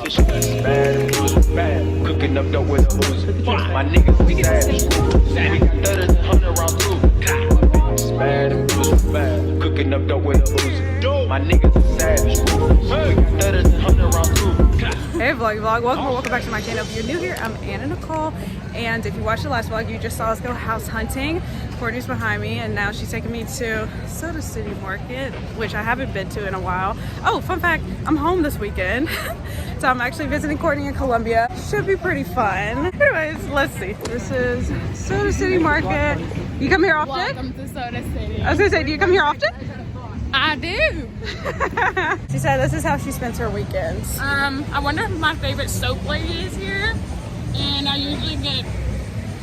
this shit is bad and blues bad. Cooking up dope with a Uzi. My niggas be savage. We got thudders and 100 rounds too. It's bad and blues bad. Cooking up dope with a Uzi. My niggas are savage. We got thudders and 100 rounds too. Hey vlog, welcome back to my channel. If you're new here, I'm Anna Nicole, and if you watched the last vlog, you just saw us go house hunting. Courtney's behind me, and now she's taking me to Soda City Market, which I haven't been to in a while. Oh, fun fact, I'm home this weekend. So I'm actually visiting Courtney in Columbia. Should be pretty fun. Anyways, let's see. This is Soda City Market. You come here often? Welcome to Soda City. I was gonna say, do you come here often? I do. She said this is how she spends her weekends. I wonder if my favorite soap lady is here. And I usually get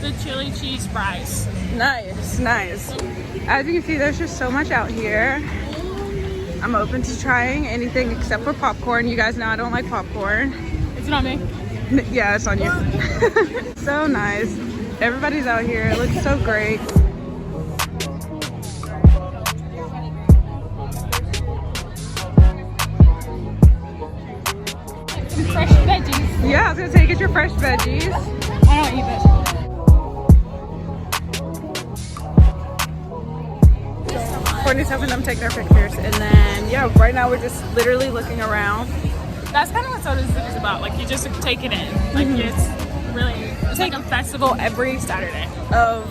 the chili cheese fries. Nice, nice. As you can see, there's just so much out here. I'm open to trying anything except for popcorn. You guys know I don't like popcorn. It's not me. Yeah, it's on you. So nice. Everybody's out here. It looks so great. Fresh veggies. Yeah, I was gonna say, get your fresh veggies. I don't eat veggies. Courtney's helping them take their pictures, and then yeah, right now we're just literally looking around. That's kind of what Soda City is about. Like, you just take it in. Like, it's like a festival every Saturday. Of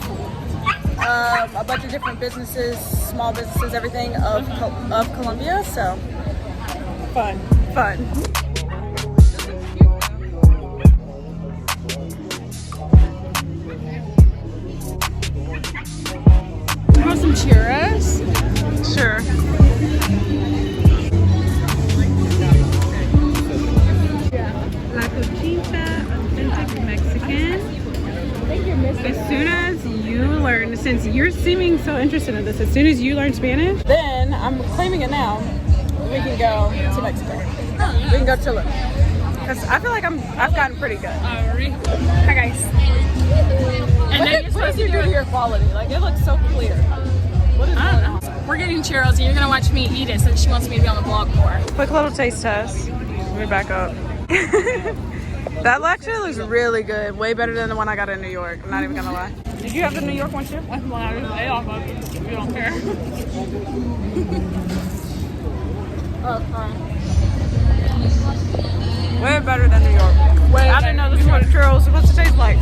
a bunch of different businesses, small businesses, everything of Columbia. So fun. You want some churros? Sure. La Coquita, authentic Mexican. As soon as you learn, since you're seeming so interested in this, as soon as you learn Spanish, then I'm claiming it now. We can go to Mexico. We can go to Chile. Because I feel like I've gotten pretty good. Hi guys. And What did you do to your quality? Like, it looks so clear. What is I don't know. We're getting churros and you're gonna watch me eat it since she wants me to be on the vlog more. Quick little taste test. Let me back up. That actually looks really good. Way better than the one I got in New York. I'm not even gonna lie. Did you have the New York one too? That's one I just ate off of. You don't care. Way better than New York. I didn't know this is what a churro was supposed to taste like.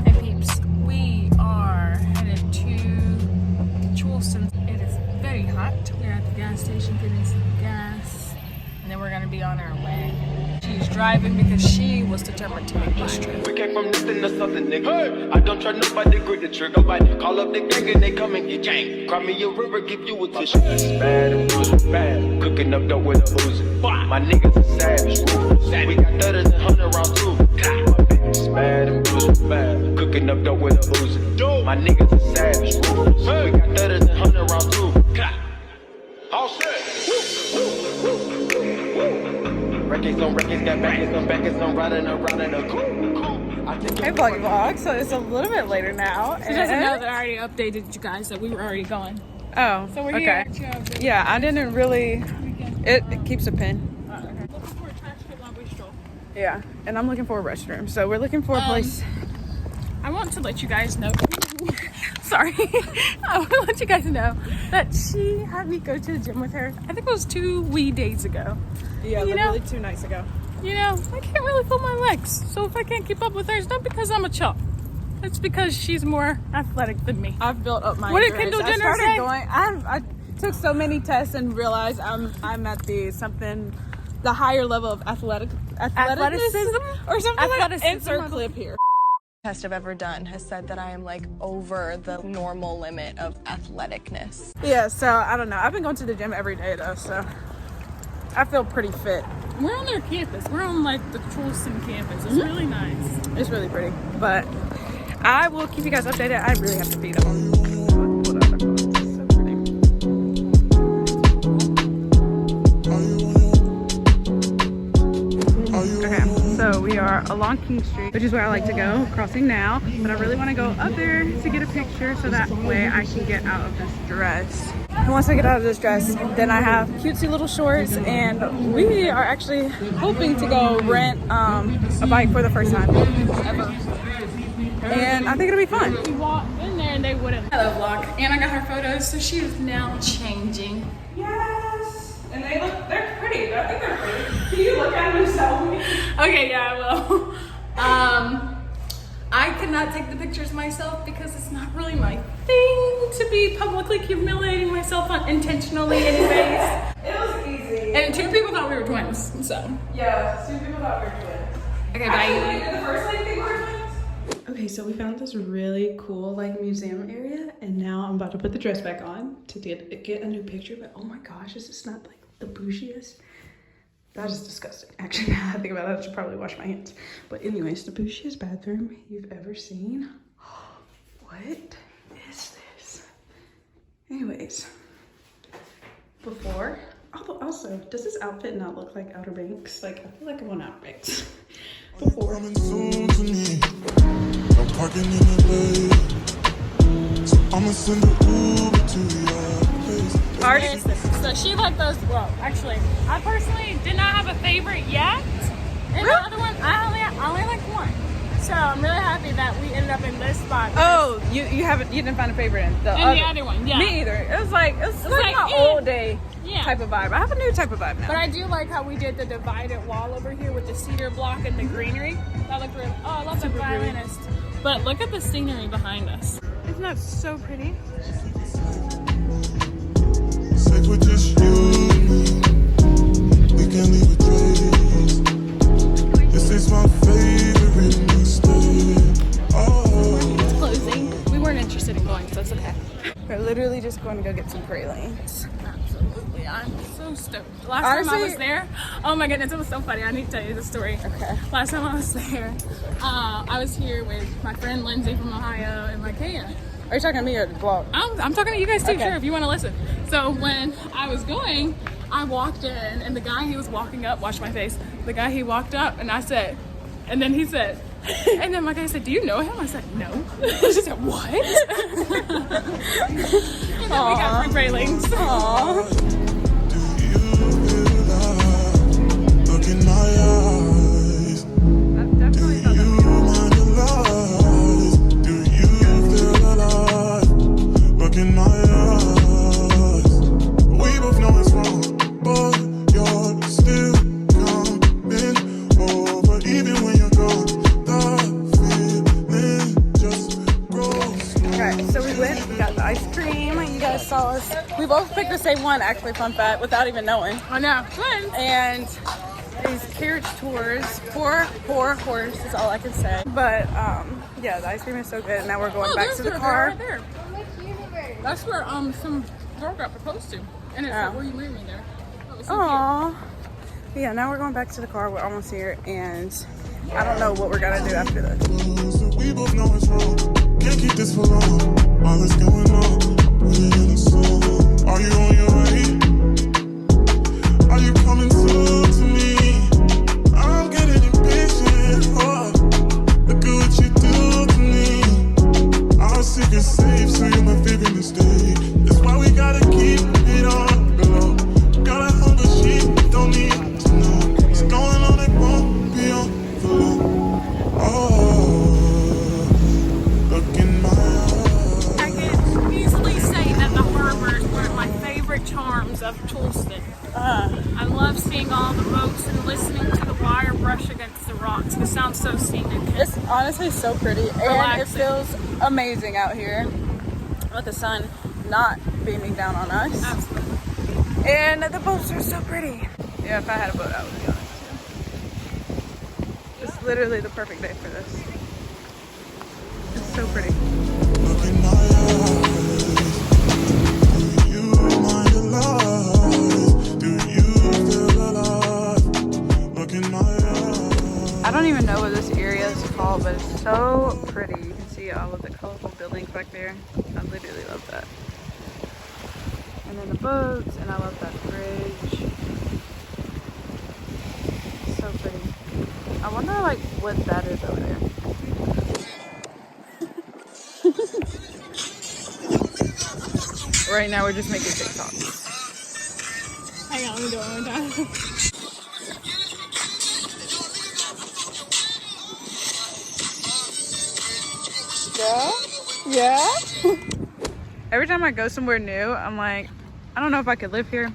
Hey peeps, we are headed to Charleston. It is very hot. We're at the gas station getting some gas, and then we're gonna be on our way. She's driving because she was determined to make this trip. We came from nothing to something, nigga. Hey. I don't try nobody, grip the trigger. Nobody call up the gang and they come and get gang. Cry me a river, give you a tissue. It's bad and blues bad. Cooking up dope with a Uzi. My niggas are savage. We got thudders and 100 rounds too. It's bad and blues bad. Cooking up dope with a Uzi. My niggas are savage. We got thudders and 100 rounds too. All set. Records on records, got backers on riding around in a coupe. Hey vlog. So it's a little bit later now. She doesn't know that I already updated you guys that we were already going. Oh, So we're okay. here. Yeah, I didn't really. It keeps a pin. Looking for a trash can while we stroll. Yeah, and I'm looking for a restroom. So we're looking for a place. I want to let you guys know. Sorry. I want to let you guys know that she had me go to the gym with her. I think it was 2 days ago. Yeah, you literally 2 nights ago. You know, I can't really feel my legs. So if I can't keep up with her, it's not because I'm a chump. It's because she's more athletic than me. I've built up my. What did endurance. Kendall Jenner I started say? going. I took so many tests and realized I'm at the higher level of athleticism or something. Like, Athleticism? insert clip here. test I've ever done has said that I am like over the normal limit of athleticness. Yeah, so I don't know. I've been going to the gym every day though, so I feel pretty fit. We're on their campus. We're on like the Charleston campus. It's really nice. It's really pretty, but I will keep you guys updated. I really have to feed them. So pretty. Okay, so we are along King Street, which is where I like to go, crossing now, but I really want to go up there to get a picture so that way I can get out of this dress. And once I get out of this dress, then I have cutesy little shorts, and we are actually hoping to go rent a bike for the first time ever. And I think it'll be fun. We walked in there and they wouldn't. Hello vlog. Anna got her photos, so she is now changing. Yes! And they're pretty. I think they're pretty. Can you look at them and tell me? Okay, yeah, I will. I could not take the pictures myself because it's not really my thing to be publicly humiliating myself intentionally anyways. It was easy. And 2 people thought we were twins, so. Yeah, 2 people thought we were twins. Okay, Actually, bye. the first lady think we were twins. Okay, so we found this really cool like museum area, and now I'm about to put the dress back on to get a new picture. But oh my gosh, is this not like the bougiest? That is disgusting. Actually, now that I think about it, I should probably wash my hands. But anyways, the bougiest bathroom you've ever seen. What is this? Anyways, before, also, does this outfit not look like Outer Banks? Like, I feel like I'm on Outer Banks. Before. Coming soon to me. I'm parking in LA, so I'ma send an Uber to your place. Already. So she liked those. Well, actually, I personally did not have a favorite yet. And the other one, I only like one. So I'm really happy that we ended up in this spot. Oh, you didn't find a favorite in the other one, yeah. Me either. It was like like, my old day yeah. type of vibe. I have a new type of vibe now. But I do like how we did the divided wall over here with the cedar block and the greenery. That looked really. Oh, I love the violinist. But look at the scenery behind us. Isn't that so pretty? Sex with just you and me. We can leave a trace. This is my favorite mistake. Oh. It's closing. We weren't interested in going, so it's okay. We're literally just going to go get some pralines. Absolutely. I'm so stoked. Last time I was there, oh my goodness, it was so funny. I need to tell you the story. Okay. Last time I was there, I was here with my friend Lindsay from Ohio and Micaiah. Are you talking to me or the vlog? I'm talking to you guys too, Okay. sure, if you want to listen. So when I was going, I walked in, and the guy he was walking up, watch my face, the guy he walked up, and I said, and then he said, and then my guy said, do you know him? I said, no. She said, what? And then we got free railings. Aww. Do you realize? Look in my eyes. Definitely Do you mind your lies? Do you feel alive? Look in my eyes. We both know it's wrong, but you're still coming over. Even when you're gone, the feeling just grows. Okay, so we went, we got the ice cream. You guys saw us. We both picked the same one, actually, fun fact, without even knowing. I know. Twins. And these carriage tours, poor horse is all I can say. But yeah, the ice cream is so good. And now we're going back to the car. Right there. That's where some girl got proposed to. And it's like, will you marry me there? That was so Aww. Yeah, now we're going back to the car. We're almost here, and I don't know what we're gonna do after this. So we both know it's wrong. Can't keep this for long. All that's going on, put it in a song. Are you on your way? Are you coming soon to me? I'm getting impatient. Oh, look at what you do to me. Our secret's safe, so you're my favorite mistake. That's why we gotta keep it on the low. Got a hunger she don't need to know. It's going on, it won't be on for long. Oh, look in my eyes. I can easily say that the harbor is one of my favorite charms of Charleston. I love seeing all the boats and listening to the wire brush against the rocks. It sounds so scenic. It's honestly so pretty, and Relaxing. it feels amazing out here with the sun not beaming down on us. Absolutely. And the boats are so pretty. Yeah, if I had a boat, I would be on it too. It's literally the perfect day for this. It's so pretty. Look in my eyes. Do you mind your lies? Do you feel alive? Look in my eyes. I don't even know what this area is called, but it's so pretty. You can see all of the colorful buildings back there. I literally love that. And then the boats, and I love that bridge. So pretty. I wonder like what that is over there. Right now we're just making TikToks. Hang on, let me do it one more time. Yeah? Every time I go somewhere new, I'm like, I don't know if I could live here.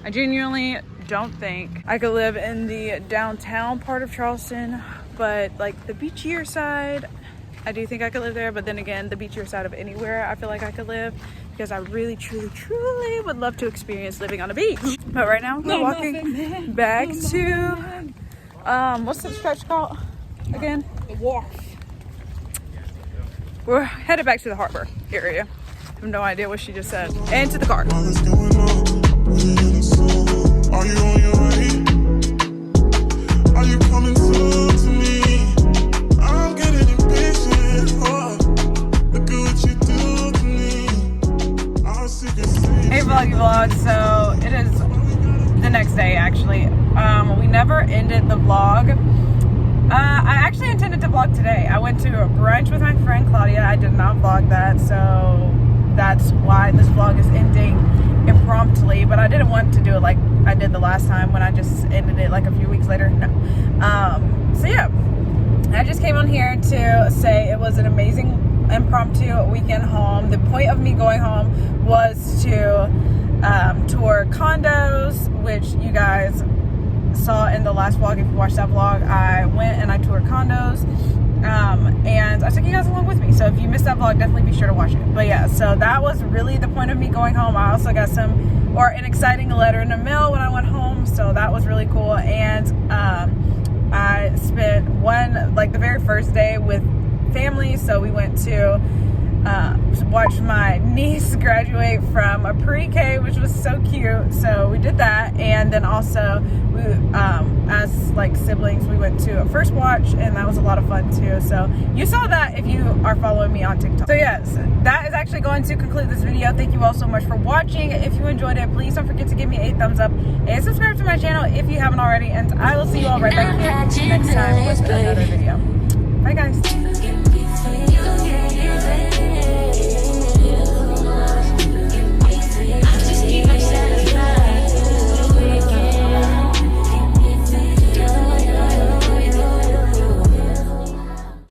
I genuinely don't think I could live in the downtown part of Charleston, but like the beachier side, I do think I could live there. But then again, the beachier side of anywhere, I feel like I could live because I really, truly, truly would love to experience living on a beach. But right now, we're walking back to, what's the stretch called again? The wharf. We're headed back to the harbor area. I have no idea what she just said. And to the car. All that's going on, put it in a song. Are you on your way? Are you coming soon to me? I'm getting impatient. Oh, look at what you do to me. I was sick of seeing. Hey vloggy vlog, so it is the next day actually. We never ended the vlog. I actually intended to vlog today. I went to a brunch with my friend Claudia. I did not vlog that, so that's why this vlog is ending impromptu. But I didn't want to do it like I did the last time when I just ended it like a few weeks later. No. So yeah, I just came on here to say it was an amazing impromptu weekend home. The point of me going home was to tour condos, which you guys saw in the last vlog. If you watched that vlog, I went and I toured condos, and I took you guys along with me. So if you missed that vlog, definitely be sure to watch it. But yeah, so that was really the point of me going home. I also got an exciting letter in the mail when I went home, so that was really cool. And I spent the very first day with family. So we went to watch my niece graduate from a pre-K, which was so cute. So we did that, and then also we, as like siblings, we went to a first watch, and that was a lot of fun too. So you saw that if you are following me on TikTok. So yes, that is actually going to conclude this video. Thank you all so much for watching. If you enjoyed it, please don't forget to give me a thumbs up and subscribe to my channel if you haven't already. And I will see you all right back here next time with another video. Bye guys.